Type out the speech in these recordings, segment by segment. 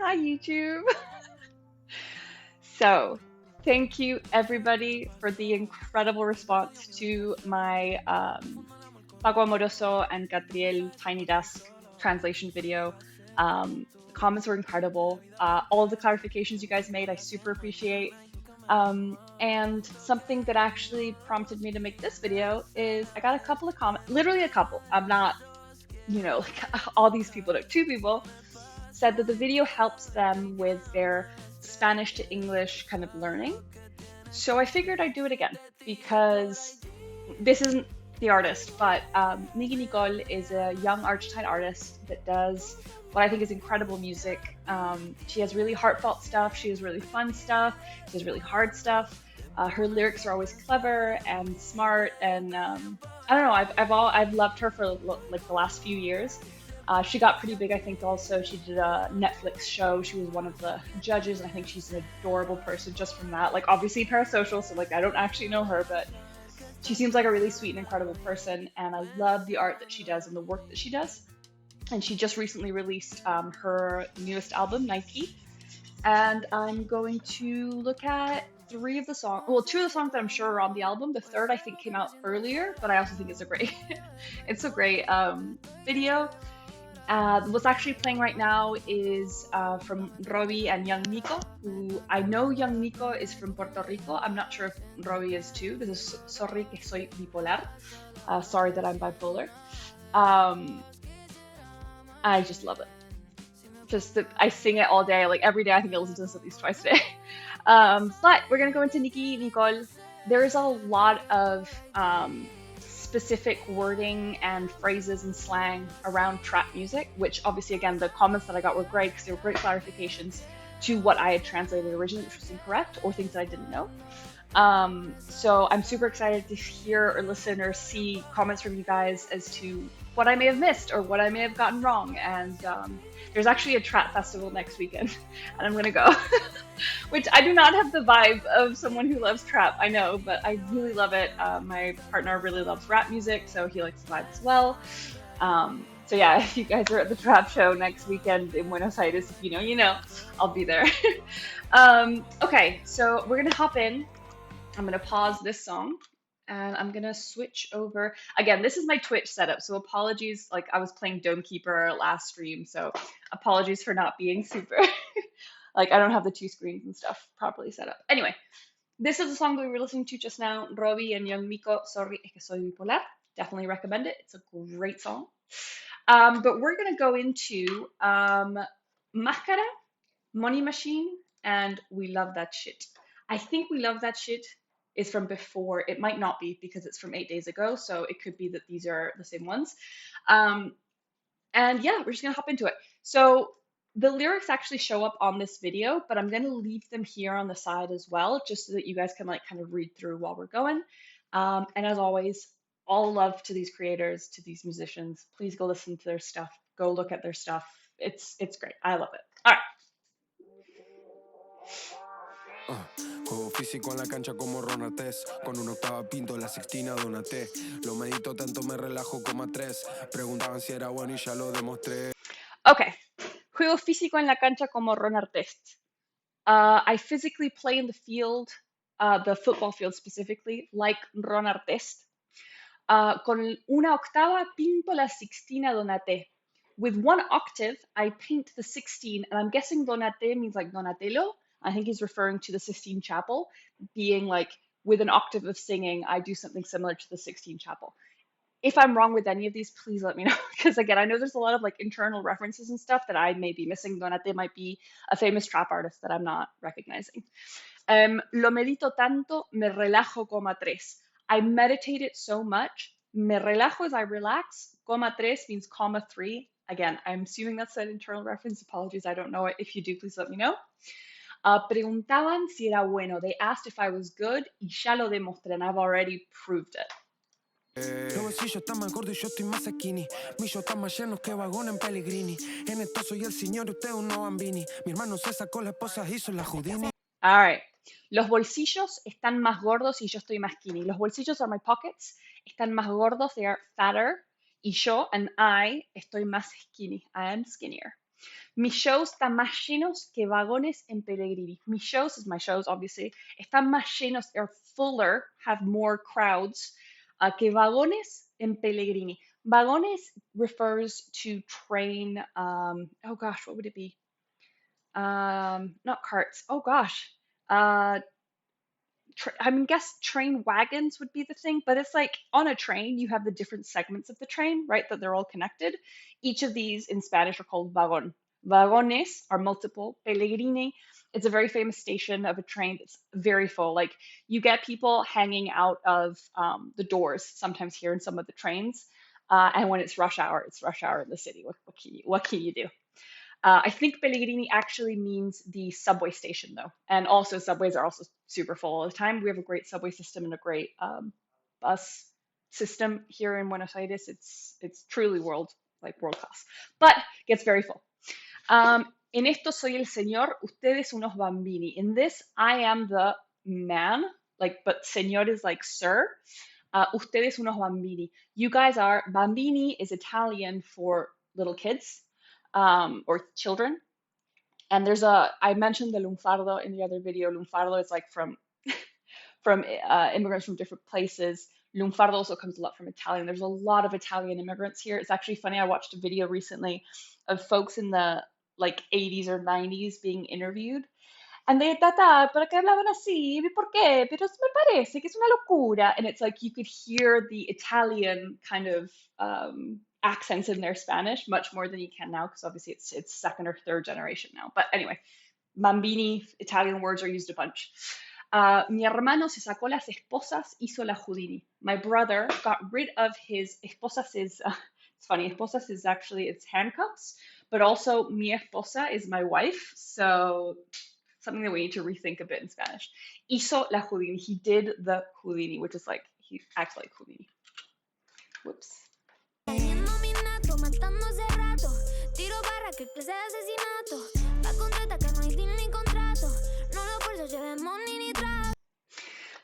Hi, YouTube. So, thank you everybody for the incredible response to my Pagua Amoroso and Catriel Tiny Desk translation video. The comments were incredible. All the clarifications you guys made, I super appreciate. And something that actually prompted me to make this video is I got a couple of comments, literally a couple. I'm not, like all these people, like two people said that the video helps them with their Spanish to English kind of learning. So I figured I'd do it again because this isn't the artist, but Nicki Nicole is a young Argentine artist that does what I think is incredible music. She has really heartfelt stuff. She has really fun stuff. She has really hard stuff. Her lyrics are always clever and smart, and I don't know. I've loved her for like the last few years. She got pretty big, I think. Also, she did a Netflix show. She was one of the judges, and I think she's an adorable person just from that. Like, obviously parasocial, so like I don't actually know her, but she seems like a really sweet and incredible person, and I love the art that she does and the work that she does. And she just recently released her newest album, NAIKI, and I'm going to look at three of the songs. Well, two of the songs that I'm sure are on the album. The third I think came out earlier, but I also think it's a great, it's a great video. What's actually playing right now is from Robbie and Young Nico, who I know Young Nico is from Puerto Rico. I'm not sure if Robbie is too. This is Sorry que soy bipolar. Sorry that I'm bipolar. I just love it. I sing it all day. Like every day I think I listen to this at least twice a day. But we're going to go into Nicki Nicole. There is a lot of specific wording and phrases and slang around trap music, which obviously, again, the comments that I got were great because they were great clarifications to what I had translated originally, which was incorrect, or things that I didn't know. So I'm super excited to hear or listen or see comments from you guys as to what I may have missed or what I may have gotten wrong. And there's actually a trap festival next weekend, and I'm gonna go, which I do not have the vibe of someone who loves trap, I know, but I really love it. My partner really loves rap music, so he likes the vibe as well. So yeah, if you guys are at the trap show next weekend in Buenos Aires, if you know, you know, I'll be there. Okay, so we're gonna hop in. I'm gonna pause this song and I'm gonna switch over. Again, this is my Twitch setup, so apologies. Like I was playing Dome Keeper last stream, so apologies for not being super. Like I don't have the two screens and stuff properly set up. Anyway, this is the song that we were listening to just now. Robbie and Young Miko, Sorry que soy bipolar. Definitely recommend it. It's a great song. But we're gonna go into Mascara, Money Machine, and We Love That Shit. I think We Love That Shit is from before. It might not be because it's from 8 days ago, so it could be that these are the same ones. And yeah, we're just gonna hop into it. So the lyrics actually show up on this video, but I'm gonna leave them here on the side as well, just so that you guys can like kind of read through while we're going. And as always, all love to these creators, to these musicians. Please go listen to their stuff. Go look at their stuff. It's great. I love it. All right. Juego físico en la cancha como Ron Artés. Con una octava pinto la sextina de una T. Lo medito tanto me relajo como a tres. Preguntaban si era bueno y ya lo demostré. Okay. Juego físico en la cancha como Ron Artest. I physically play in the field, the football field specifically, like Ron Artest. Con una octava pinto la sixtina Donate. With one octave, I paint the 16, and I'm guessing Donate means like Donatello. I think he's referring to the Sistine Chapel, being like with an octave of singing, I do something similar to the Sistine Chapel. If I'm wrong with any of these, please let me know. Because again, I know there's a lot of like internal references and stuff that I may be missing. Donate might be a famous trap artist that I'm not recognizing. Lo medito tanto, me relajo como a tres. I meditate it so much. Me relajo as I relax. Coma tres means comma three. Again, I'm assuming that's an internal reference. Apologies, I don't know it. If you do, please let me know. Preguntaban si era bueno. They asked if I was good, y ya lo demostré, and I've already proved it. Los bolsillos están más gordos y yo estoy más skinny. Mis yo están más llenos que vagón en Pellegrini. En esto soy el señor y usted uno bambini. Mi hermano se sacó la esposa, hizo la Houdini. All right. Los bolsillos están más gordos y yo estoy más skinny. Los bolsillos are my pockets. Están más gordos, they are fatter. Y yo, and I, estoy más skinny. I am skinnier. Mis shows están más llenos que vagones en Pellegrini. Mis shows is my shows, obviously. Están más llenos, they're fuller, have more crowds, que vagones en Pellegrini. Vagones refers to train, oh gosh, what would it be? Not carts. Oh gosh. Uh, I mean, guess train wagons would be the thing, but it's like on a train, you have the different segments of the train, right? That they're all connected. Each of these in Spanish are called vagon. Vagones are multiple. Pellegrini, it's a very famous station of a train that's very full. Like you get people hanging out of the doors sometimes here in some of the trains. And when it's rush hour in the city. What can you do? I think Pellegrini actually means the subway station, though. And also, subways are also super full all the time. We have a great subway system and a great bus system here in Buenos Aires. It's truly world class, but gets very full. En esto soy el señor, ustedes unos bambini. In this, I am the man, like, but señor is like sir. Ustedes unos bambini. You guys are, bambini is Italian for little kids or children. And I mentioned the lunfardo in the other video. Lunfardo is like from immigrants from different places. Lunfardo also comes a lot from Italian. There's a lot of Italian immigrants here. It's actually funny. I watched a video recently of folks in the like 80s or 90s being interviewed. And they, tata, ¿por qué hablaban así? ¿Por qué? Pero me parece que es una locura. And it's like you could hear the Italian kind of accents in their Spanish much more than you can now, because obviously it's second or third generation now. But anyway, bambini, Italian words are used a bunch. Mi hermano se sacó las esposas, hizo la Houdini. My brother got rid of his esposas is, it's funny, esposas is actually, it's handcuffs, but also mi esposa is my wife. So something that we need to rethink a bit in Spanish. Hizo la Houdini. He did the Houdini, which is like, he acts like Houdini. Whoops.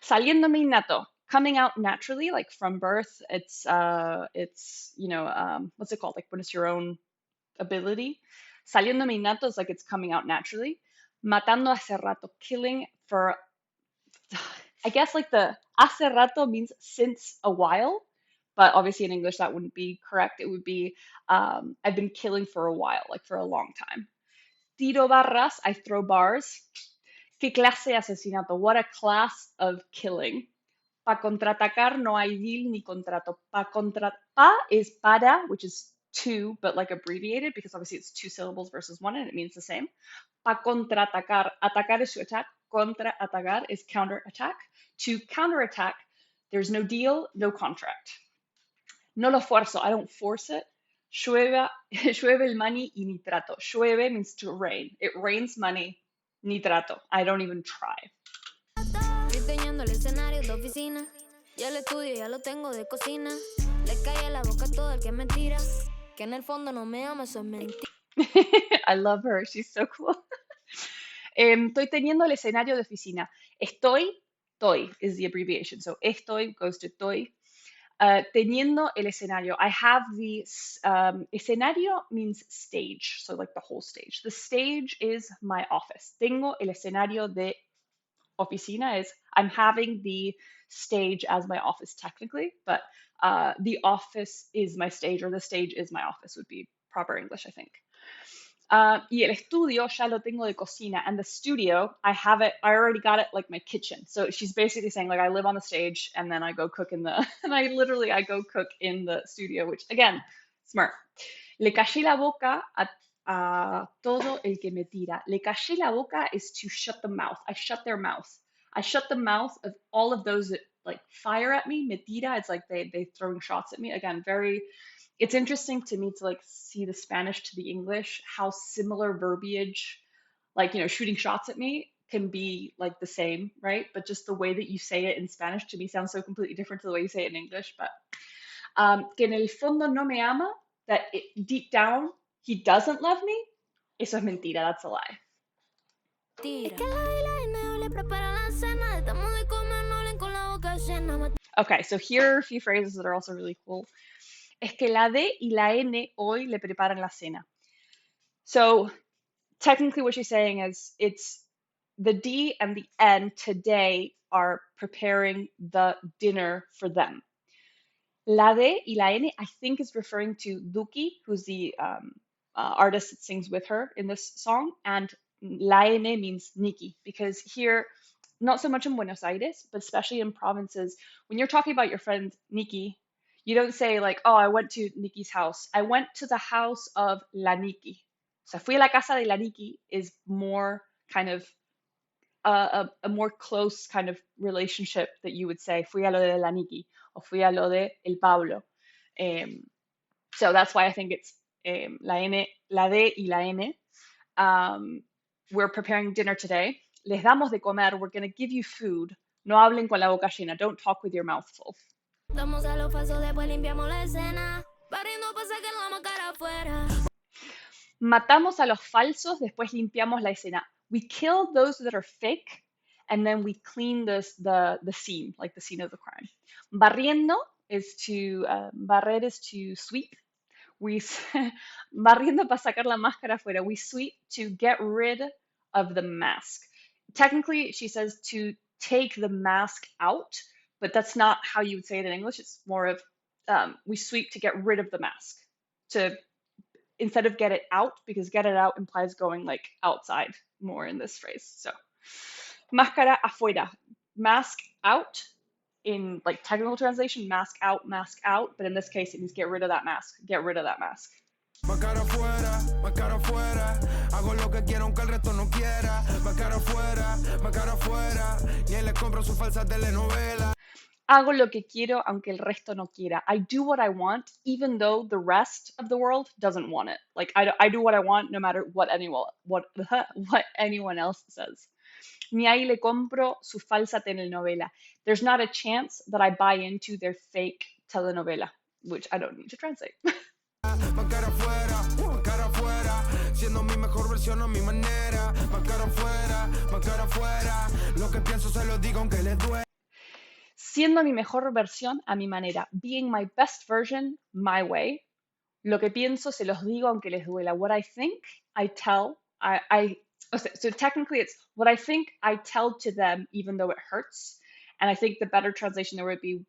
Saliéndome innato, coming out naturally, like from birth. It's what's it called? Like when it's your own ability. Saliéndome innato is like it's coming out naturally. Matando hace rato, killing for, I guess like the hace rato means since a while, but obviously in English that wouldn't be correct. It would be I've been killing for a while, like for a long time. Tiro barras, I throw bars. ¿Qué clase de asesinato? What a class of killing. Pa contraatacar no hay deal ni contrato. Pa is para, which is two, but like abbreviated because obviously it's two syllables versus one and it means the same. Pa contraatacar, atacar is to attack. Contraatacar is counterattack. To counterattack, there's no deal, no contract. No lo fuerzo, I don't force it. Llueve el money y ni trato. Llueve means to rain. It rains money, ni trato. I don't even try. Diseñando el escenario de oficina. Ya el estudio ya lo tengo de cocina. Le cae a la boca todo el que me tira. Que en el fondo no me ama, eso es mentira. I love her. She's so cool. Estoy teniendo el escenario de oficina. Toy is the abbreviation. So estoy goes to toy. Teniendo el escenario. I have the escenario means stage. So like the whole stage. The stage is my office. Tengo el escenario de oficina is I'm having the stage as my office technically, but the office is my stage or the stage is my office would be proper English, I think. Y el estudio ya lo tengo de cocina, and the studio, I already got it like my kitchen. So she's basically saying like I live on the stage and then I go cook in the, and I go cook in the studio, which again, smart. Le callé la boca a todo el que me tira. Le callé la boca is to shut the mouth. I shut their mouth. I shut the mouth of all of those that like fire at me. Me tira, it's like they throwing shots at me. Again, it's interesting to me to like see the Spanish to the English, how similar verbiage, like, shooting shots at me can be like the same, right? But just the way that you say it in Spanish to me sounds so completely different to the way you say it in English. But que en el fondo no me ama, that deep down he doesn't love me, eso es mentira, that's a lie. Okay, so here are a few phrases that are also really cool. Es que la D y la N hoy le preparan la cena. So technically what she's saying is it's the D and the N today are preparing the dinner for them. La D y la N, I think, is referring to Duki, who's the artist that sings with her in this song, and la N means Nicki, because here, not so much in Buenos Aires, but especially in provinces, when you're talking about your friend Nicki, you don't say like, "Oh, I went to Nicki's house." I went to the house of la Nicki. So fui a la casa de la Nicki is more kind of a more close kind of relationship that you would say, fui a lo de la Niki or fui a lo de el Pablo. Um, so that's why I think it's la D y la N. We're preparing dinner today. Les damos de comer. We're going to give you food. No hablen con la boca llena. Don't talk with your mouth full. Matamos a los falsos, después limpiamos la escena. We kill those that are fake, and then we clean the scene, like the scene of the crime. Barriendo is barrer is to sweep. Barriendo para sacar la máscara afuera. We sweep to get rid of the mask. Technically, she says to take the mask out, but that's not how you would say it in English. It's more of we sweep to get rid of the mask, to instead of get it out, because get it out implies going like outside more in this phrase. So, máscara afuera, mask out. In like technical translation, mask out, but in this case, it means get rid of that mask. Get rid of that mask. Máscara afuera, hago lo que quiero aunque el resto no quiera. Máscara afuera, ni le compro su falsa telenovela. Hago lo que quiero aunque el resto no quiera. I do what I want, even though the rest of the world doesn't want it. Like I do what I want, no matter what anyone else says. Ni ahí le compro su falsa telenovela. There's not a chance that I buy into their fake telenovela, which I don't need to translate. Máscara afuera, siendo mi mejor versión a mi manera. Máscara afuera, lo que pienso se lo digo aunque les duele. Siendo mi mejor versión a mi manera. Being my best version, my way. Lo que pienso se los digo aunque les duela. What I think, I tell. So technically it's what I think I tell to them even though it hurts. And I think the better translation there would be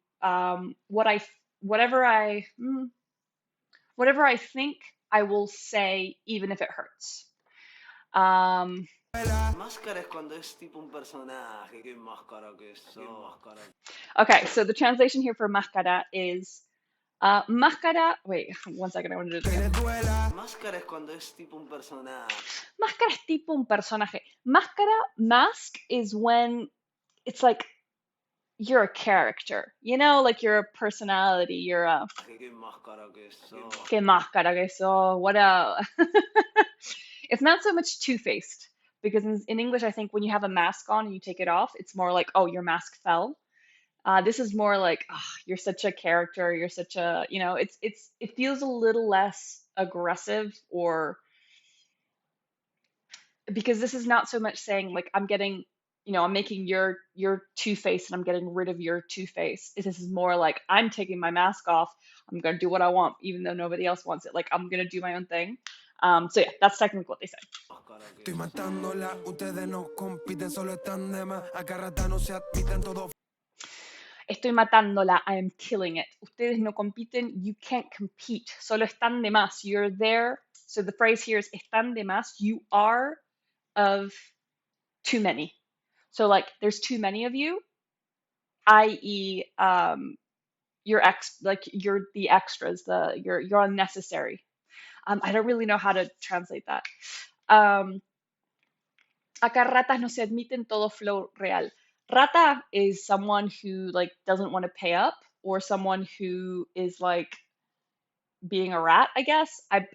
whatever I think I will say even if it hurts. Máscara es cuando es tipo un personaje, qué máscara que eso. Okay, so the translation here for máscara is máscara. Wait, 1 second, I want to do it again. Máscara es cuando es tipo un personaje. Máscara es tipo un personaje. Máscara, mask is when it's like you're a character, you know, like you're a personality, you're a. Qué máscara que eso. Que máscara que eso. What a. It's not so much two-faced, because in English, I think when you have a mask on and you take it off, it's more like, oh, your mask fell. This is more like, oh, you're such a character, you're such a, you know, it feels a little less aggressive, or because this is not so much saying like I'm getting, you know, I'm making your two-face and I'm getting rid of your two-face. This is more like I'm taking my mask off. I'm gonna do what I want, even though nobody else wants it. Like I'm gonna do my own thing. So yeah, that's technically what they say. Estoy matándola, ustedes no compiten, solo están de más. Acá rata no se admiten todo. Estoy matándola, I am killing it. Ustedes no compiten, you can't compete. Solo están de más, you're there. So the phrase here is están de más, you are of too many. So like there's too many of you, i.e. You're the extras, you're unnecessary. I don't really know how to translate that. Acá ratas no se admiten, todo flow real. Rata is someone who like doesn't want to pay up, or someone who is like being a rat, I guess. I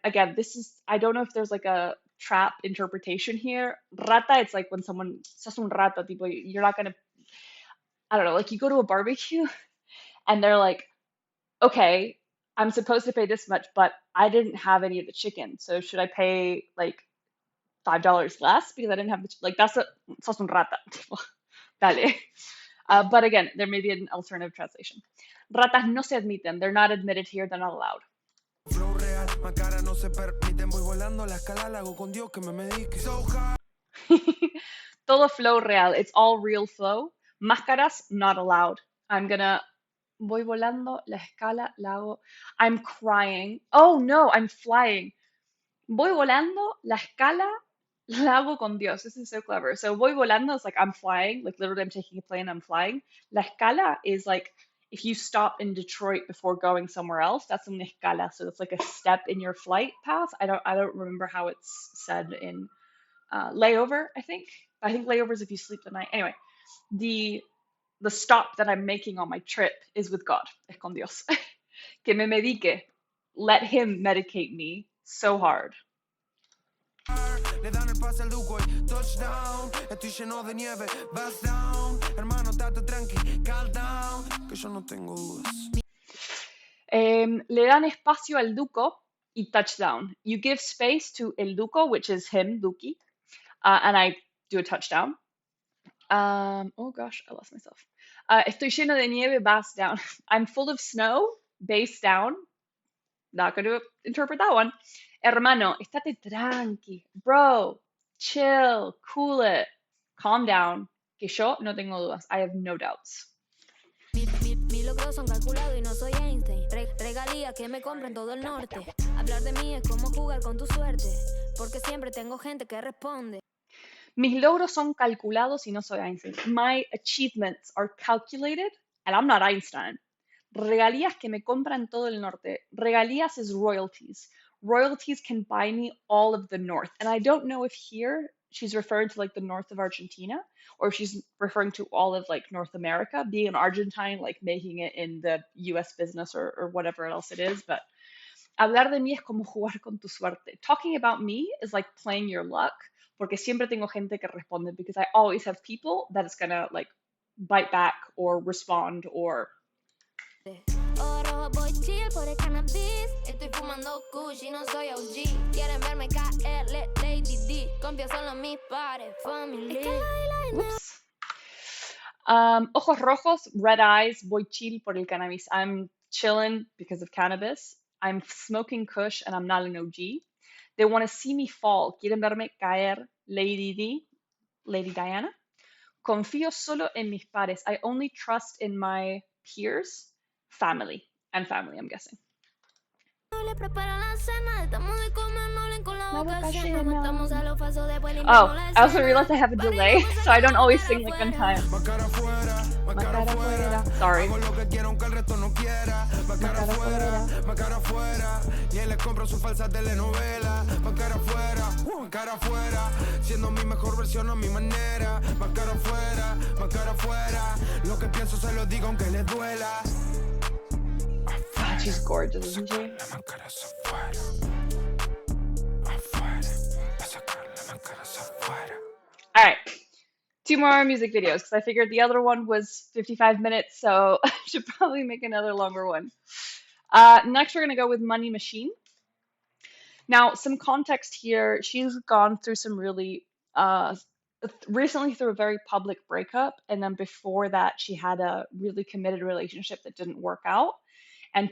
don't know if there's like a trap interpretation here. Rata, it's like when someone sos un rata, tipo, you're not gonna, I don't know, like you go to a barbecue and they're like, okay, I'm supposed to pay this much, but I didn't have any of the chicken, so should I pay like $5 less because I didn't have like that's a sos un rata. Dale. But again, there may be an alternative translation. Ratas no se admiten. They're not admitted here. They're not allowed. Flow real, MASCARA no se permiten, voy volando la escala, la hago con Dios que me medique. So high. Todo flow real. It's all real flow. Máscaras, not allowed. I'm gonna. Voy volando la escala, la hago. I'm crying. Oh no, I'm flying. Voy volando la escala, la hago con Dios. This is so clever. So voy volando is like I'm flying. Like literally, I'm taking a plane, I'm flying. La escala is like if you stop in Detroit before going somewhere else, that's una escala. So it's like a step in your flight path. I don't remember how it's said in layover, I think. I think layover is if you sleep the night. Anyway, the the stop that I'm making on my trip is with God, es con Dios. Que me medique. Let him medicate me so hard. Le dan el pase al Duco y touchdown. Estoy lleno de nieve, back down. Hermano, estate tranqui, calm down. Que yo no tengo dudas. Le dan espacio al Duco y touchdown. You give space to el Duco, which is him, Duki, and I do a touchdown. Oh gosh, I lost myself. Estoy lleno de nieve, bass down. I'm full of snow, base down. Not going to interpret that one. Hermano, estate tranqui. Bro, chill, cool it, calm down. Que yo no tengo dudas. I have no doubts. Mis logros son calculados y no soy Einstein. Regalías que me compran todo el norte. Hablar de mí es como jugar con tu suerte. Porque siempre tengo gente que responde. Mis logros son calculados y no soy Einstein. My achievements are calculated and I'm not Einstein. Regalías que me compran todo el norte. Regalías is royalties. Royalties can buy me all of the north. And I don't know if here she's referring to like the north of Argentina or if she's referring to all of like North America, being an Argentine, like making it in the US business or whatever else it is. But hablar de mí es como jugar con tu suerte. Talking about me is like playing your luck, porque siempre tengo gente que responde, because I always have people that is gonna like bite back or respond or Ahora voy chill por el cannabis. Estoy fumando kush y no soy OG. Quieren verme caer, Lady D. Confío solo en mis pares, family. Whoops. Ojos rojos, red eyes, voy chill por el cannabis. I'm chilling because of cannabis. I'm smoking kush and I'm not an OG. They want to see me fall. Quieren verme caer, Lady D, Lady Diana. Confío solo en mis pares. I only trust in my peers, family, and family, I'm guessing. Le preparo la cena, estamos de comer, no len con la La boca boca llena. llena. Matamos a los falsos, después Oh, limpiamos la I also escena. realized I have a delay, so I don't always sing like on time. MASCARA afuera, MASCARA afuera. Sorry. Hago lo que quiero aunque el resto no quiera. MASCARA afuera, MASCARA afuera. Y él les compro su falsa telenovela. MASCARA afuera, MASCARA afuera. Siendo mi mejor versión a mi manera. MASCARA afuera, MASCARA afuera. Lo que pienso se lo digo aunque les duela. God, she's gorgeous, isn't she? La máscara es afuera. Afuera. Va a sacar la máscara es afuera. All right, 2 more music videos because I figured the other one was 55 minutes, so I should probably make another longer one. Next, we're going to go with Money Machine. Now, some context here. She's gone through some really, recently through a very public breakup, and then before that, she had a really committed relationship that didn't work out. And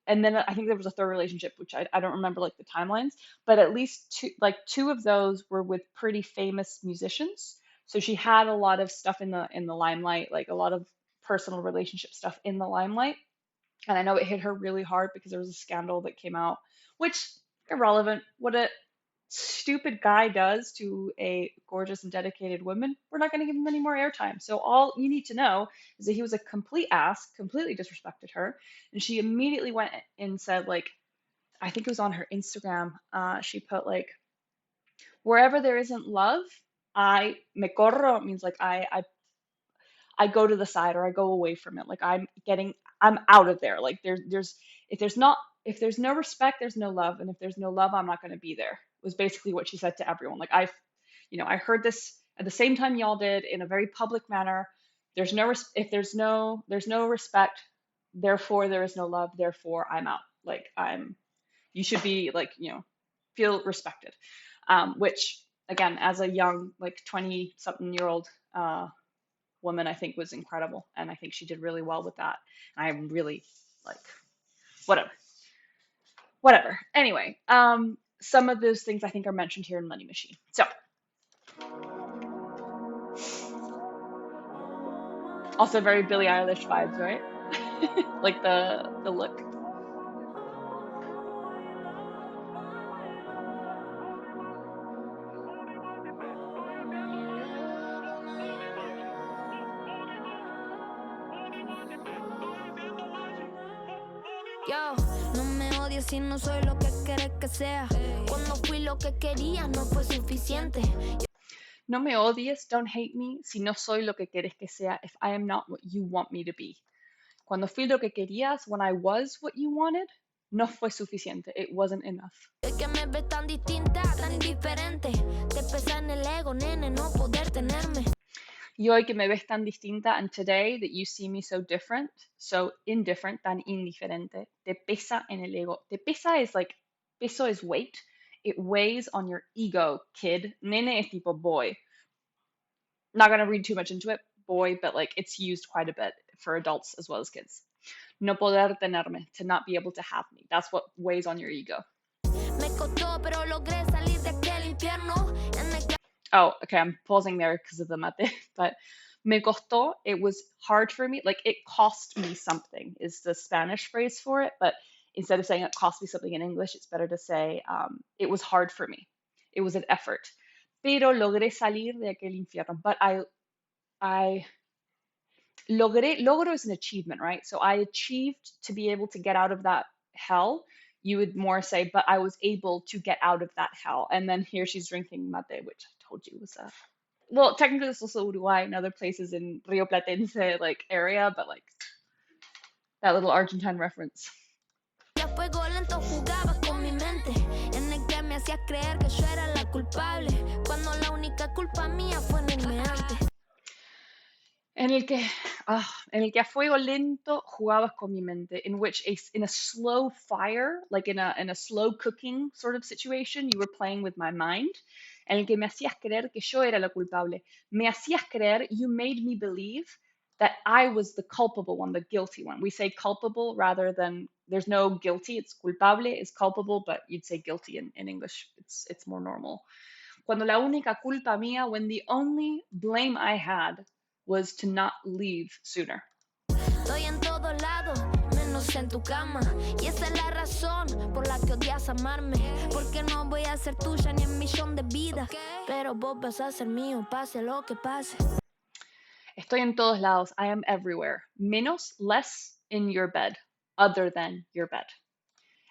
then I think there was a third relationship, which I don't remember like the timelines, but at least two of those were with pretty famous musicians. So she had a lot of stuff in the limelight, like a lot of personal relationship stuff in the limelight. And I know it hit her really hard because there was a scandal that came out, which irrelevant. What a stupid guy does to a gorgeous and dedicated woman, we're not going to give him any more airtime. So all you need to know is that he was a complete ass, completely disrespected her, and she immediately went and said, like, I think it was on her Instagram, she put like, wherever there isn't love, me corro means like I go to the side or I go away from it. Like I'm out of there. Like if there's no respect, there's no love, and if there's no love, I'm not going to be there. Was basically what she said to everyone. Like I heard this at the same time y'all did in a very public manner. If there's no respect, therefore there is no love, therefore I'm out. Like you should be like, feel respected. Which again, as a young, like 20-something-year-old woman, I think was incredible. And I think she did really well with that. And I'm really like, whatever. Whatever. Anyway, some of those things I think are mentioned here in Money Machine. So, also very Billie Eilish vibes, right? Like the look. Yo, no me odies si no soy lo que quieres que sea. Cuando fui lo que querías no fue suficiente. No me odies, don't hate me, si no soy lo que quieres que sea, if I am not what you want me to be. Cuando fui lo que querías, when I was what you wanted, no fue suficiente. It wasn't enough. Es que me ves tan distinta, tan diferente. Te pesa en el ego, nene, no poder tenerme. Y hoy que me ves tan distinta, and today that you see me so different, so indifferent, tan indiferente, te pesa en el ego. Te pesa is like, peso is weight. It weighs on your ego, kid. Nene es tipo boy. Not gonna read too much into it, boy, but like it's used quite a bit for adults as well as kids. No poder tenerme, to not be able to have me. That's what weighs on your ego. Me costó, pero logré salir de aquel infierno. Oh, okay, I'm pausing there because of the mate, but me costó, it was hard for me. Like it cost me something is the Spanish phrase for it, but instead of saying it cost me something in English, it's better to say it was hard for me. It was an effort. Pero logré salir de aquel infierno. But I logro is an achievement, right? So I achieved to be able to get out of that hell. You would more say, but I was able to get out of that hell. And then here she's drinking mate, which I told you was well, technically it's also Uruguay and other places in Rio Platense like area, but like that little Argentine reference. A fuego lento jugabas con mi mente, en el que me hacías creer que yo era la culpable, cuando la única culpa mía fue irme antes. En el que a fuego lento jugabas con mi mente, in which in a slow fire, like in a slow cooking sort of situation, you were playing with my mind. En el que me hacías creer que yo era la culpable. Me hacías creer, you made me believe that I was the culpable one, the guilty one. We say culpable rather than, there's no guilty, it's culpable, it's culpable, but you'd say guilty in English. It's more normal. Cuando la única culpa mía, when the only blame I had was to not leave sooner. Estoy en todo lado, menos en tu cama. Y esa es la razón por la que odias amarme. Porque no voy a ser tuya ni en millón de vidas. Pero vos vas a ser mío, pase lo que pase. Estoy en todos lados. I am everywhere. Menos, less in your bed, other than your bed.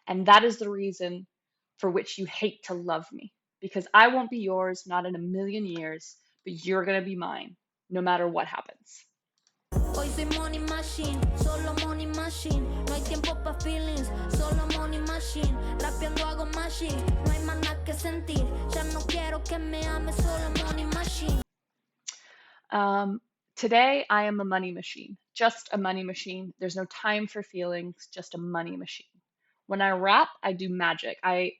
And that is the reason for which you hate to love me. Because I won't be yours, not in a million years, but you're going to be mine, no matter what happens. Hoy soy money machine, solo money machine. No hay tiempo pa' feelings, solo money machine. Rapeando hago magic, no hay más nada que sentir. Ya no quiero que me ames, solo money machine. Today, I am a money machine, just a money machine. There's no time for feelings, just a money machine. When I rap, I do magic. I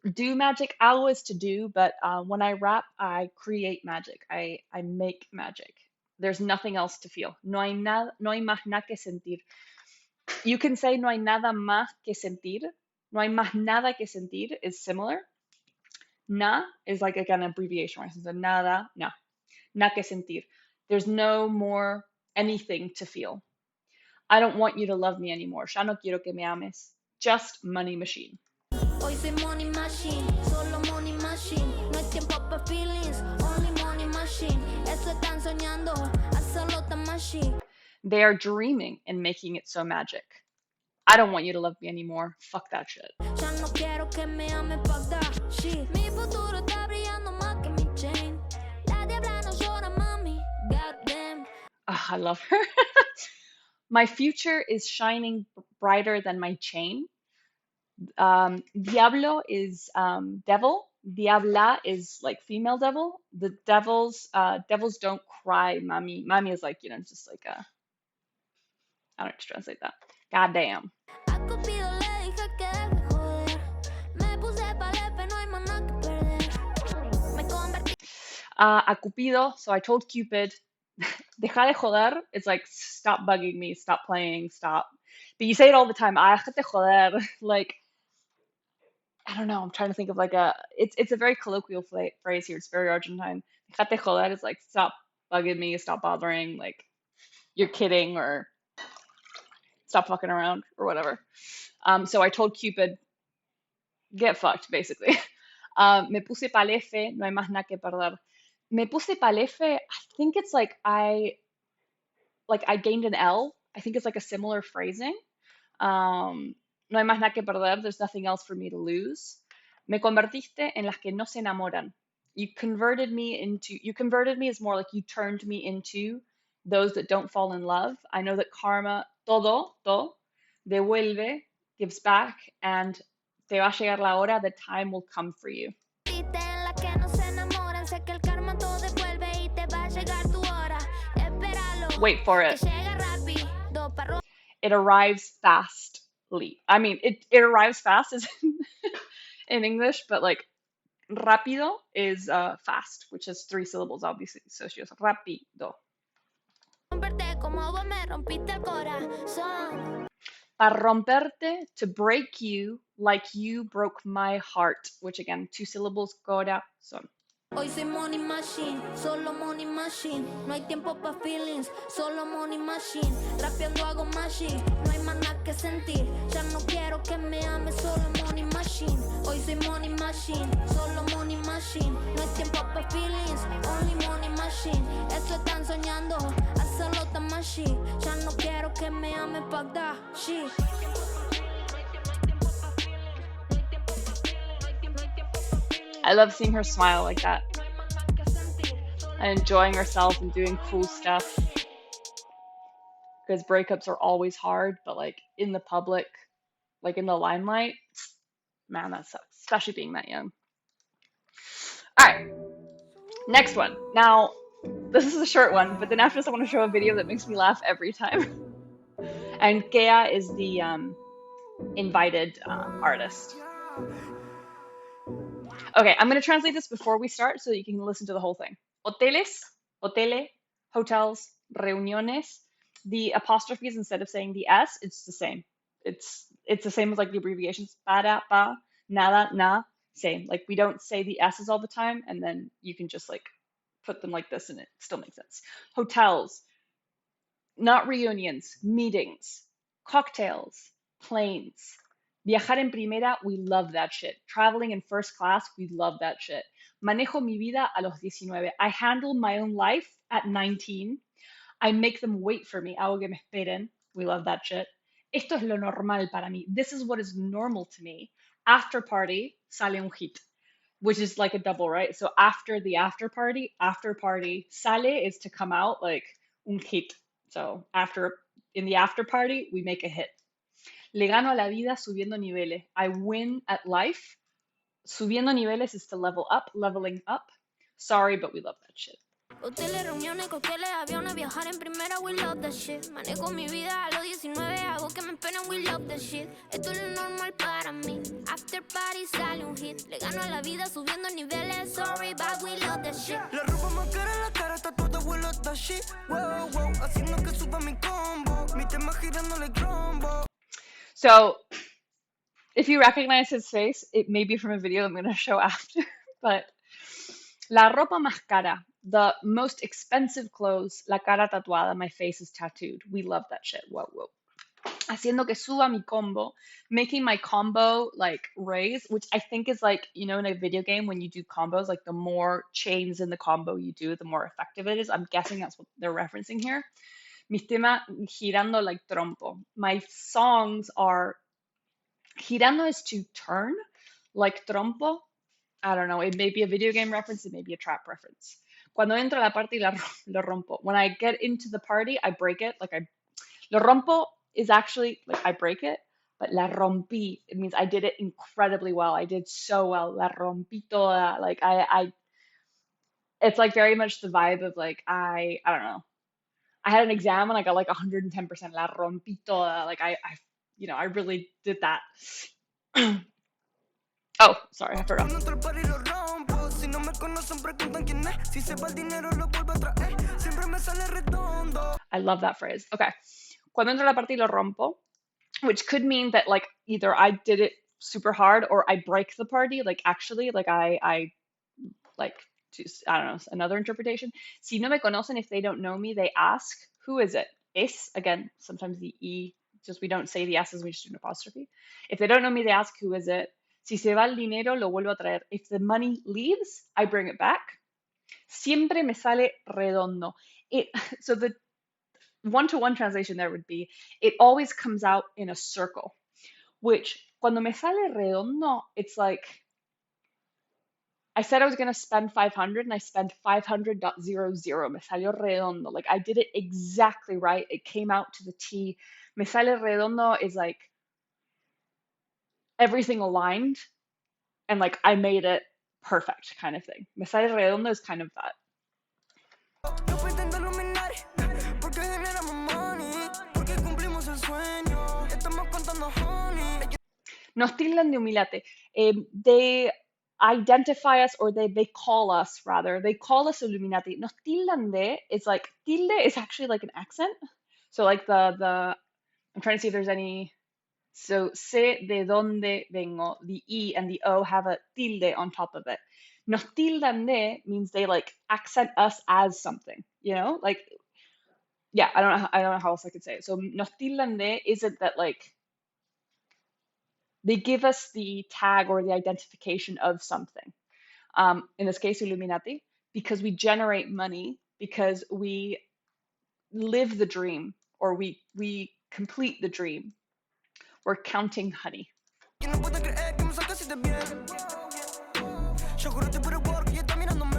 do magic, hago is to do, but when I rap, I create magic. I make magic. There's nothing else to feel. No hay más nada que sentir. You can say no hay nada más que sentir. No hay más nada que sentir is similar. Na is like, again, an abbreviation, right? So nada, no. Nada que sentir. There's no more anything to feel. I don't want you to love me anymore. Ya no quiero que me ames. Just money machine. Hoy soy money machine, solo money machine. No hay tiempo pa' feelings, only money machine. Eso están soñando, hazlo tan machine. They are dreaming and making it so magic. I don't want you to love me anymore. Fuck that shit. Ya no quiero que me ames, fuck that shit. Mi futuro está brillando más que mi chain. La diabla no llora, mami. Goddamn. I love her. My future is shining brighter than my chain. Diablo is devil. Diabla is like female devil. The devils don't cry, mami. Mami is like, just like I don't know how to translate that. God damn. A Cupido le dije que deje joder. Me puse pa'lepe, no hay más nada que perder. Me convertí. A Cupido, so I told Cupid, deja de joder. It's like, stop bugging me, stop playing, stop. But you say it all the time, ah, déjate joder. Like, I don't know. I'm trying to think of like it's a very colloquial phrase here. It's very Argentine. Dejate joder is like stop bugging me, stop bothering, like you're kidding or stop fucking around or whatever. So I told Cupid, get fucked, basically. Me puse palefe, no hay más nada que perder. Me puse palefe, I think it's like I gained an L. I think it's like a similar phrasing. No hay más nada que perder. There's nothing else for me to lose. Me convertiste en las que no se enamoran. You converted me is more like you turned me into those that don't fall in love. I know that karma, todo, devuelve, gives back, and te va a llegar la hora, the time will come for you. En las que no se enamoran, sé que el karma todo devuelve y te va a llegar tu hora. Espéralo, Wait for que it. llega rápido pa' It arrives fastly. I mean, it arrives fast is in English, but like rápido is fast, which is 3 syllables, obviously. So she goes rápido. romperte como vos me rompiste el corazón. Para romperte, to break you like you broke my heart, which again, 2 syllables, corazón. Hoy soy money machine, solo money machine. No hay tiempo pa' feelings, solo money machine. Rapeando hago machine, no hay más nada que sentir. Ya no quiero que me ames, solo money machine. Hoy soy money machine, solo money machine. No hay tiempo pa' feelings, only money machine. Eso están soñando, hazlo tan machine. Ya no quiero que me ames, Bagdad, shit. I love seeing her smile like that and enjoying herself and doing cool stuff. Because breakups are always hard, but like in the public, like in the limelight, man, that sucks, especially being that young. All right, next one. Now, this is a short one, but then after this, I want to show a video that makes me laugh every time. And Kea is the invited artist. Okay, I'm going to translate this before we start so that you can listen to the whole thing. Hoteles, hotele, hotels, reuniones. The apostrophes, instead of saying the S, it's the same. It's the same as like the abbreviations. Para, pa, nada, na, same. Like we don't say the S's all the time, and then you can just like put them like this and it still makes sense. Hotels, not reunions, meetings, cocktails, planes. Viajar en primera, we love that shit. Traveling in first class, we love that shit. Manejo mi vida a los 19. I handle my own life at 19. I make them wait for me. Hago que me esperen. We love that shit. Esto es lo normal para mí. This is what is normal to me. After party, sale un hit, which is like a double, right? So after the after party, sale is to come out like un hit. So in the after party, we make a hit. Le gano a la vida subiendo niveles. I win at life. Subiendo niveles is to level up, leveling up. Sorry, but we love that shit. Hoteles, reuniones, cócteles, aviones, viajar en primera, we love that shit. Manejo mi vida a los 19, hago que me esperen, we love that shit. Esto es lo normal para mí. After party sale un hit. Le gano a la vida subiendo niveles. Sorry, but we love that shit. La ropa más cara, la cara está toda vuelo that shit. Wow, wow, haciendo que suba mi combo. Mi tema girándole trombo. So, if you recognize his face, it may be from a video I'm going to show after, but la ropa más cara, the most expensive clothes, la cara tatuada, my face is tattooed. We love that shit. Whoa, whoa. Haciendo que suba mi combo, making my combo like raise, which I think is like, you know, in a video game when you do combos, like the more chains in the combo you do, the more effective it is. I'm guessing that's what they're referencing here. Mis temas girando like trompo. My songs are girando is to turn like trompo. I don't know. It may be a video game reference. It may be a trap reference. Cuando entro a la party, lo rompo. When I get into the party, I break it. Lo rompo is actually like I break it, but la rompí, it means I did it incredibly well. I did so well. La rompí toda. Like it's like very much the vibe of like I don't know. I had an exam and I got like 110%. La rompí toda. Like I really did that. Oh, sorry, I forgot. I love that phrase. Okay. Cuando entro a la party lo rompo, which could mean that like either I did it super hard, or I break the party, like actually, like I like to, I don't know, another interpretation. Si no me conocen, if they don't know me, they ask, who is it? Es, again, sometimes the E, just we don't say the S's, we just do an apostrophe. If they don't know me, they ask, who is it? Si se va el dinero, lo vuelvo a traer. If the money leaves, I bring it back. Siempre me sale redondo. It, so the one-to-one translation there would be, it always comes out in a circle, which cuando me sale redondo, it's like, I said I was going to spend 500 and I spent 500.00. Me salió redondo. Like I did it exactly right. It came out to the T. Me sale redondo is like everything aligned and like I made it perfect kind of thing. Me sale redondo is kind of that. No pretendo iluminar, porque generamos money, porque cumplimos el sueño. Estamos contando honey. Nos tildan de humilate. They identify us, or they call us rather. They call us Illuminati. Nos tildan de is like, tilde is actually like an accent. So like the I'm trying to see if there's any. So sé de dónde vengo. The E and the O have a tilde on top of it. Nos tildan de means they like accent us as something, you know? Like, yeah, I don't know how else I could say it. So nos tildan de isn't that like they give us the tag or the identification of something. In this case, Illuminati, because we generate money, because we live the dream, or we complete the dream. We're counting honey. Que no puedo creer que me sacaste bien. Yo juro por el work y está mirándome.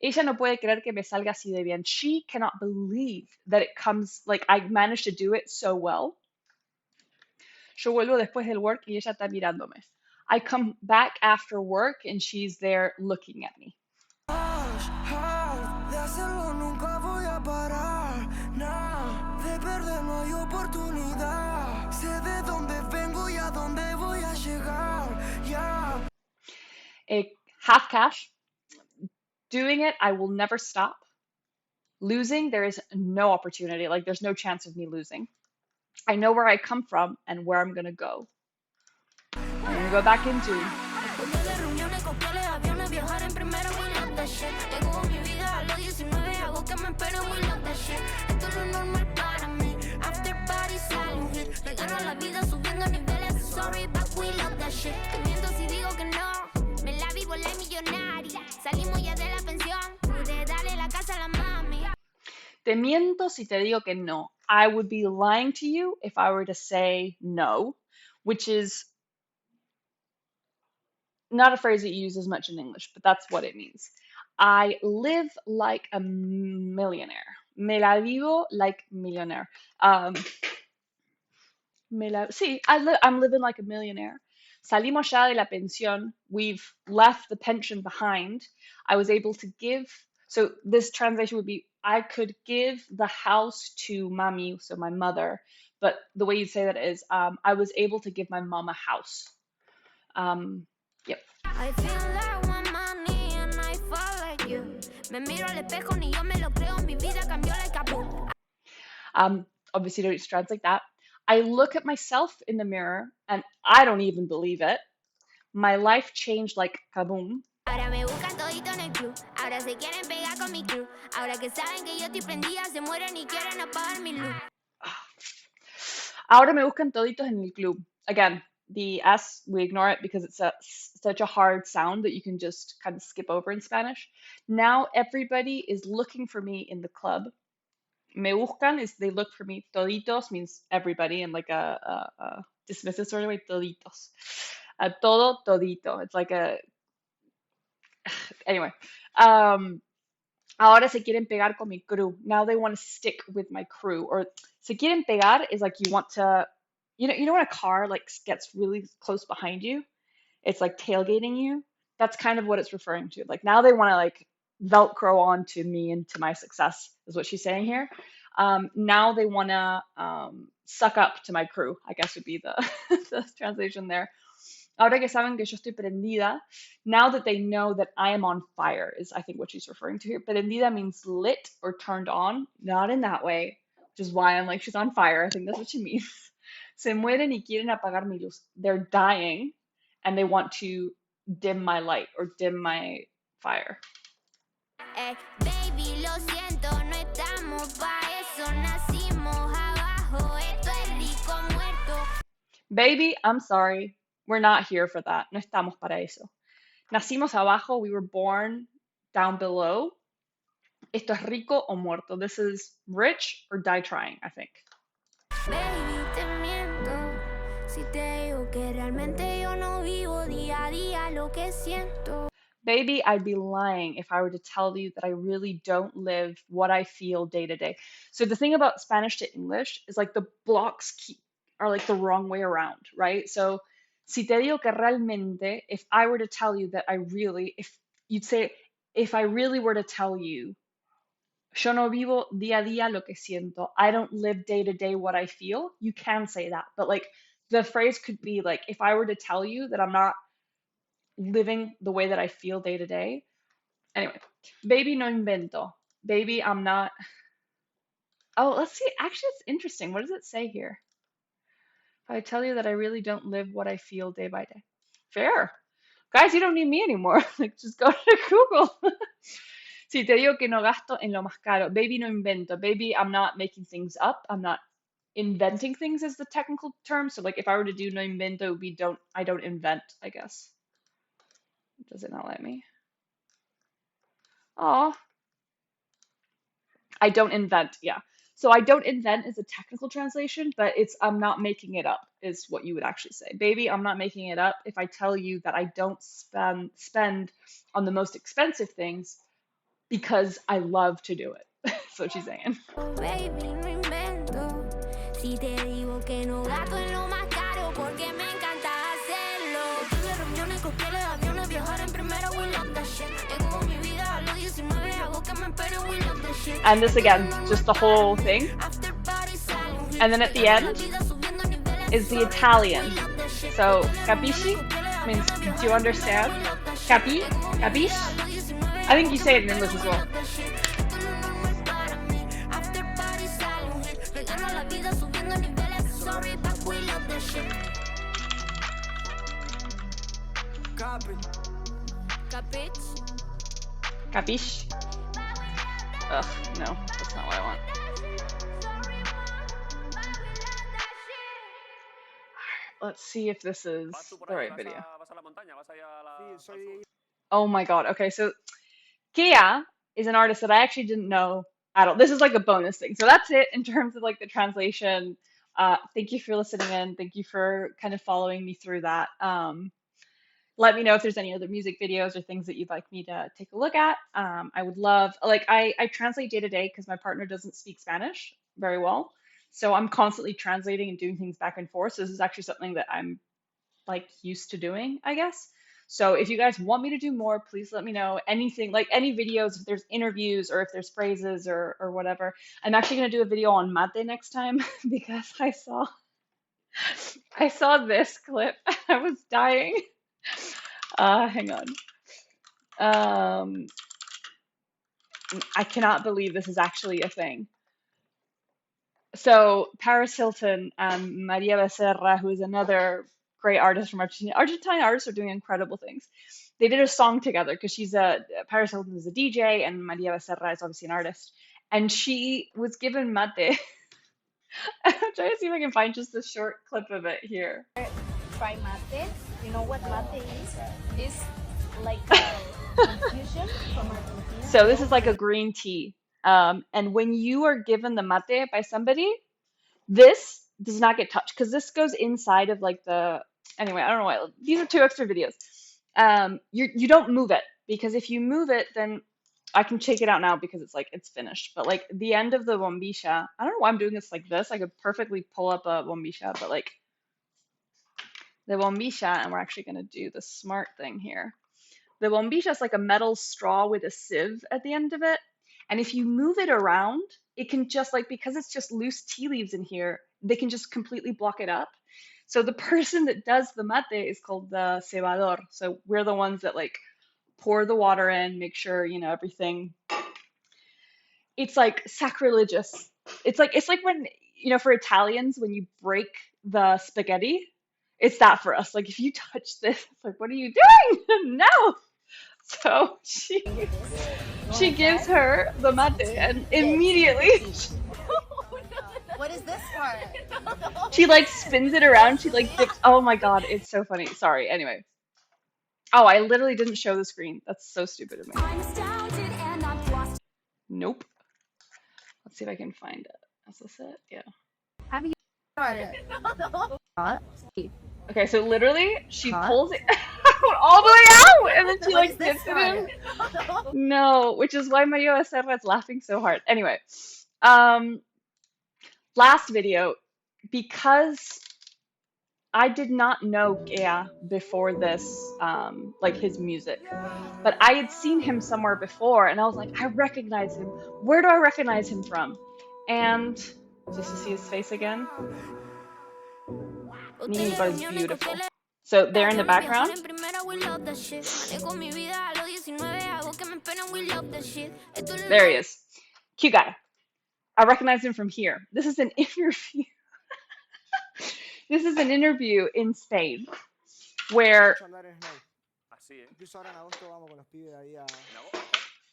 Ella no puede creer que me salga así de bien. She cannot believe that it comes, like I managed to do it so well. Yo vuelvo después del work y ella está mirándome. I come back after work and she's there looking at me. De hacerlo nunca voy a parar. Nah, de perder no hay oportunidad. Sé de dónde vengo y a dónde voy a llegar. Yeah. Half cash. Doing it, I will never stop. Losing, there is no opportunity. Like there's no chance of me losing. I know where I come from and where I'm gonna go. I'm gonna go back into. Después de reuniones, cócteles, aviones, viajar en primera, we love that shit. Tengo mi vida a los 19, hago que me esperen, we love that shit. Esto es lo normal para mí. After party, sale un hit. Me gano la vida subiendo niveles. Sorry, but we love that shit. Te miento si digo que no. Me la vivo la millonaria. Salimos ya de la pensión. Pude darle la casa a la mami. Te miento si te digo que no. I would be lying to you if I were to say no, which is not a phrase that you use as much in English, but that's what it means. I live like a millionaire. Me la vivo like millionaire. Sí, I'm living like a millionaire. Salimos ya de la pensión. We've left the pension behind. I was able to give. So this translation would be, I could give the house to mami, so my mother. But the way you say that is, I was able to give my mom a house. Yep. I feel like one money and I fall like you. Me miro al espejo, ni yo me lo creo. Mi vida cambió like a boom. Obviously, don't use translate that. I look at myself in the mirror and I don't even believe it. My life changed like kaboom. Ahora me buscan todito en el club. Ahora se quieren pegar con mi crew. Ahora que saben que yo estoy prendida, se mueren y quieren apagar mi luz. Ahora me buscan toditos en el club. Again, the S, we ignore it because it's such a hard sound that you can just kind of skip over in Spanish. Now everybody is looking for me in the club. Me buscan is they look for me. Toditos means everybody in like a dismissive sort of way. Toditos. Todo, todito. It's like a. Anyway. Ahora se quieren pegar con mi crew. Now they want to stick with my crew. Or se quieren pegar is like you want to. You know when a car like gets really close behind you, it's like tailgating you. That's kind of what it's referring to. Like now they want to like Velcro onto me and to my success is what she's saying here. Now they want to suck up to my crew, I guess would be the, the translation there. Ahora que saben que yo estoy prendida, now that they know that I am on fire is I think what she's referring to here. Prendida means lit or turned on, not in that way, which is why I'm like she's on fire. I think that's what she means. Se mueren y quieren apagar mi luz. They're dying and they want to dim my light or dim my fire. Baby, lo siento, no estamos pa' eso. Nacimos abajo, esto es rico muerto. Baby, I'm sorry. We're not here for that. No estamos para eso. Nacimos abajo. We were born down below. Esto es rico o muerto. This is rich or die trying, I think. Baby, te miento. Si te digo que realmente yo no vivo día a día lo que siento. Baby, I'd be lying if I were to tell you that I really don't live what I feel day to day. So the thing about Spanish to English is like the are like the wrong way around, right? So si te digo que realmente, if I were to tell you that if you'd say, if I really were to tell you, yo no vivo día a día lo que siento. I don't live day to day what I feel. You can say that, but like the phrase could be like, if I were to tell you that I'm not living the way that I feel day to day. Anyway, baby no invento. Baby, I'm not. Oh, let's see. Actually, it's interesting. What does it say here? If I tell you that I really don't live what I feel day by day. Fair. Guys, you don't need me anymore. Like, just go to Google. Si te digo que no gasto en lo más caro. Baby, no invento. Baby, I'm not making things up. I'm not inventing things is the technical term. So like if I were to do no invento, I don't invent, I guess. Does it not let me? Oh, I don't invent. Yeah. So I don't invent is a technical translation, but it's I'm not making it up is what you would actually say. Baby, I'm not making it up if I tell you that I don't spend on the most expensive things because I love to do it. That's what she's saying. Baby, no invento. Si te digo que no gasto en lo más caro porque me encanta hacerlo. Tuve reuniones, cócteles, aviones, viajar en primera, we love that shit. Tengo mi vida a los 19, hago que me espere, we love that shit. And this again, just the whole thing. And then at the end is the Italian. So, capisci means do you understand? Capish? I think you say it in English as well. Capish? Ugh, no, that's not what I want. Let's see if this is the right video. Oh my god, okay, so Kia is an artist that I actually didn't know at all. This is like a bonus thing. So that's it in terms of like the translation. Thank you for listening in. Thank you for kind of following me through that. Let me know if there's any other music videos or things that you'd like me to take a look at. I would love, like, I translate day to day because my partner doesn't speak Spanish very well. So I'm constantly translating and doing things back and forth. So this is actually something that I'm like used to doing, I guess. So if you guys want me to do more, please let me know. Anything, like any videos, if there's interviews or if there's phrases or whatever. I'm actually going to do a video on mate next time because I saw this clip. I was dying. Hang on. I cannot believe this is actually a thing. So Paris Hilton and Maria Becerra, who is another great artist from Argentina. Argentine artists are doing incredible things. They did a song together because Paris Hilton is a DJ and Maria Becerra is obviously an artist. And she was given mate. I'm trying to see if I can find just a short clip of it here. Try mate. You know what mate is? It's like a infusion from Argentina. So this is like a green tea. And when you are given the mate by somebody, this does not get touched because this goes inside of like anyway, I don't know why. These are 2 extra videos. You don't move it because if you move it, then I can take it out now because it's finished. But like the end of the bombilla, I don't know why I'm doing this like this. I could perfectly pull up a bombilla, but like the bombilla, and we're actually going to do the smart thing here. The bombilla is like a metal straw with a sieve at the end of it. And if you move it around, it can just like, because it's just loose tea leaves in here, they can just completely block it up. So the person that does the mate is called the cebador. So we're the ones that like pour the water in, make sure, everything. It's like sacrilegious. It's like when, for Italians, when you break the spaghetti, it's that for us. Like if you touch this, it's like, what are you doing? No. So she gives her the mate and immediately What is this part? she like spins it around. She like dips. Oh my God, it's so funny. Sorry. Anyway. Oh, I literally didn't show the screen. That's so stupid of me. Nope. Let's see if I can find it. Is this it? Yeah. Have you started? Okay, so literally she pulls it out all the way out and then she What is like this dips it in. part? No, which is why Mario Becerra is laughing so hard. Anyway, last video, because I did not know Gea before this, like his music, but I had seen him somewhere before, and I was like, I recognize him. Where do I recognize him from? And just to see his face again, Nicki Nicole is beautiful. So there in the background, there he is. Cute guy. I recognize him from here. This is an interview. This is an interview in Spain where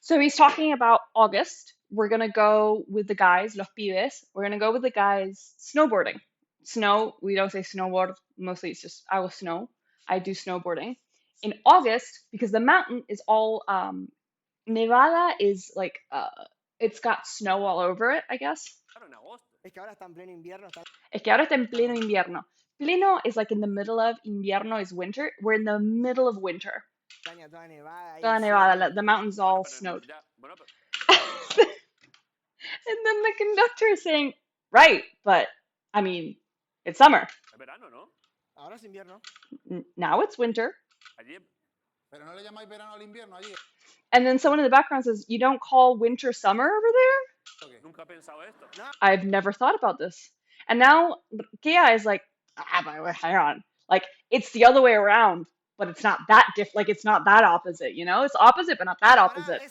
so he's talking about August. We're gonna go with the guys, los pibes. We're gonna go with the guys snowboarding. Snow, we don't say snowboard. Mostly it's just I will snow. I do snowboarding. In August, because the mountain is all Nevada is like it's got snow all over it, I guess. Es que ahora está en pleno invierno. Pleno is like in the middle of, invierno is winter. We're in the middle of winter. Toda Nevada, the mountain's all snowed. And then the conductor is saying, right, but I mean, it's summer. Now it's winter. And then someone in the background says, you don't call winter summer over there? I've never thought about this. And now Kia is like, but hang on. Like, it's the other way around, but it's not that like, it's not that opposite, you know? It's opposite, but not that opposite.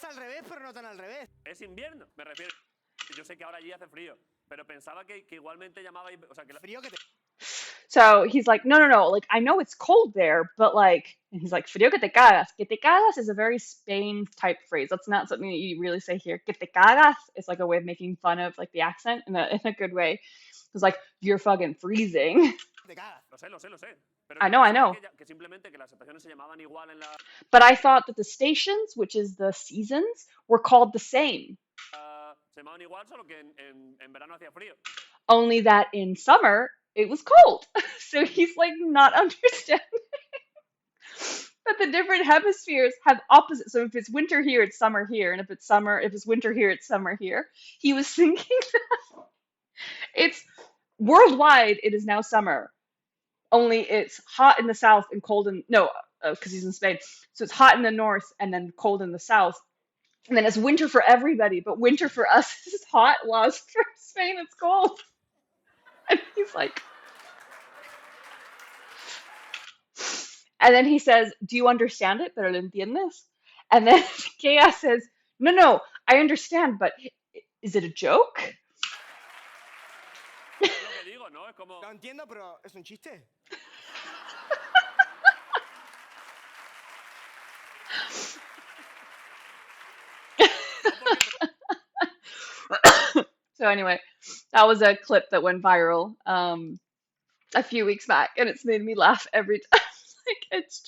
So he's like, no, like, I know it's cold there, but like, and he's like, frío que te cagas. Que te cagas is a very Spain type phrase. That's not something that you really say here. Que te cagas is like a way of making fun of like the accent in a good way. It's like, you're fucking freezing. I know. But I thought that the stations, which is the seasons, were called the same. Only that in summer, it was cold. So he's like not understanding that the different hemispheres have opposite. So if it's winter here, it's summer here. And if it's winter here, it's summer here. He was thinking that it's worldwide, it is now summer. Only it's hot in the south and cold in, no, because he's in Spain. So it's hot in the north and then cold in the south. And then it's winter for everybody, but winter for us is hot, while for Spain it's cold. And he's like, and then he says, do you understand it? Pero lo entiendes? And then Kea says, no, I understand, but is it a joke? Lo entiendo, pero es un chiste. So anyway, that was a clip that went viral a few weeks back, and it's made me laugh every time. Like it's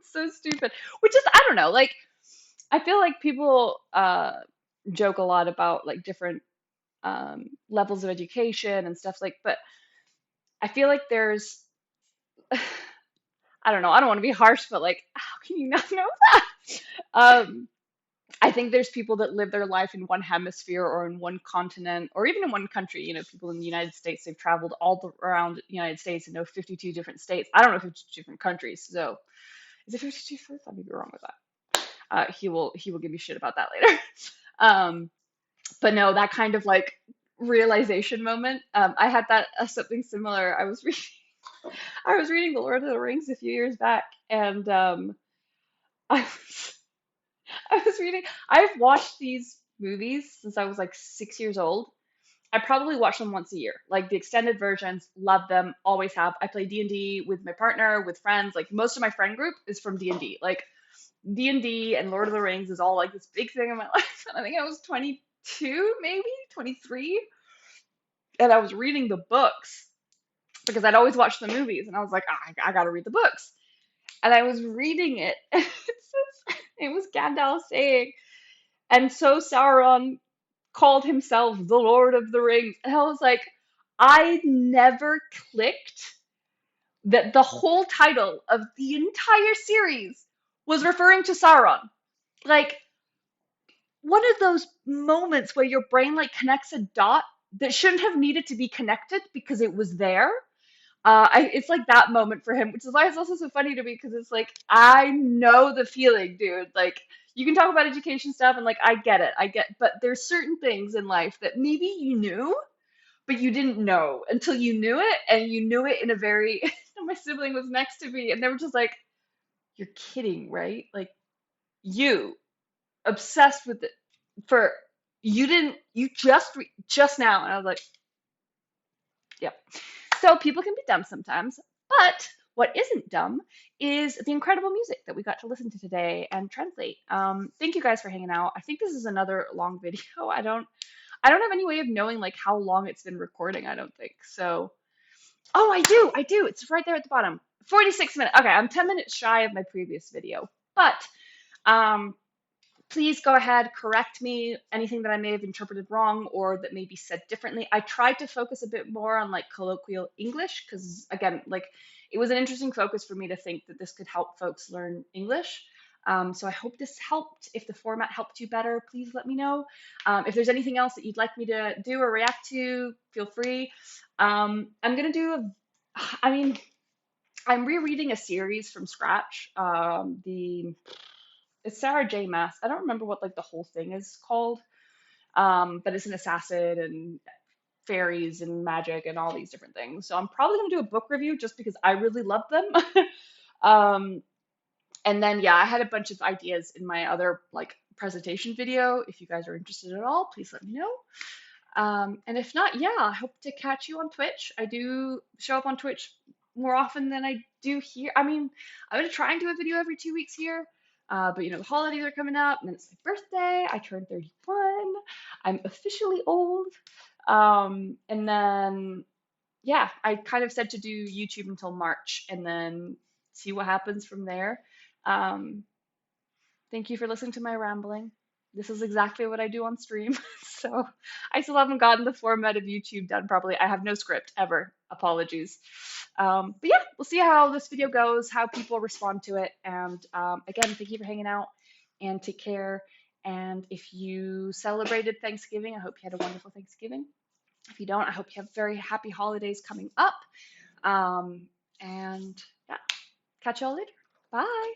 so stupid. Which is, I don't know, like I feel like people joke a lot about like different levels of education and stuff like, but I feel like there's I don't know, I don't want to be harsh, but like how can you not know that? I think there's people that live their life in one hemisphere or in one continent or even in one country. You know, people in the United States, they've traveled around the United States and know 52 different states. I don't know 52 different countries. So is it 52 first? I may be wrong with that. He will give me shit about that later. But no, that kind of like realization moment. I had that something similar. I was reading The Lord of the Rings a few years back, and I was reading. I've watched these movies since I was like 6 years old, I probably watch them once a year. Like the extended versions, love them, always have. I play D&D with my partner, with friends. Like most of my friend group is from D&D. Like D&D and Lord of the Rings is all like this big thing in my life. And I think I was 22, maybe 23, and I was reading the books because I'd always watch the movies, and I was like, I gotta read the books. And I was reading it, and it was Gandalf saying, and so Sauron called himself the Lord of the Rings. And I was like, I never clicked that the whole title of the entire series was referring to Sauron. Like, one of those moments where your brain like connects a dot that shouldn't have needed to be connected because it was there. It's like that moment for him, which is why it's also so funny to me because it's like I know the feeling, dude. Like you can talk about education stuff and like I get it, but there's certain things in life that maybe you knew, but you didn't know until you knew it, and you knew it in a very. My sibling was next to me, and they were just like, "You're kidding, right? Like you obsessed with it for you didn't you just now," and I was like, "Yep." So people can be dumb sometimes, but what isn't dumb is the incredible music that we got to listen to today and translate. Thank you guys for hanging out. I think this is another long video. I don't have any way of knowing like how long it's been recording, I don't think. So, oh, I do. It's right there at the bottom. 46 minutes. Okay, I'm 10 minutes shy of my previous video. But um please go ahead, correct me, anything that I may have interpreted wrong or that may be said differently. I tried to focus a bit more on like colloquial English because, again, like it was an interesting focus for me to think that this could help folks learn English. So I hope this helped. If the format helped you better, please let me know. If there's anything else that you'd like me to do or react to, feel free. I'm going to do I mean, I'm rereading a series from scratch. It's Sarah J. Maas. I don't remember what like the whole thing is called, but it's an assassin and fairies and magic and all these different things. So I'm probably gonna do a book review just because I really love them. um, and then yeah, I had a bunch of ideas in my other like presentation video. If you guys are interested at all, please let me know. And if not, yeah, I hope to catch you on Twitch. I do show up on Twitch more often than I do here. I mean, I'm gonna try and do a video every 2 weeks here. But you know, the holidays are coming up, and then it's my birthday. I turned 31. I'm officially old. And then, yeah, I kind of said to do YouTube until March and then see what happens from there. Um, Thank you for listening to my rambling. This is exactly what I do on stream. So I still haven't gotten the format of YouTube done properly. I have no script ever. Apologies. But yeah, we'll see how this video goes, how people respond to it. And again, thank you for hanging out and take care. And if you celebrated Thanksgiving, I hope you had a wonderful Thanksgiving. If you don't, I hope you have very happy holidays coming up. And yeah, catch y'all later. Bye.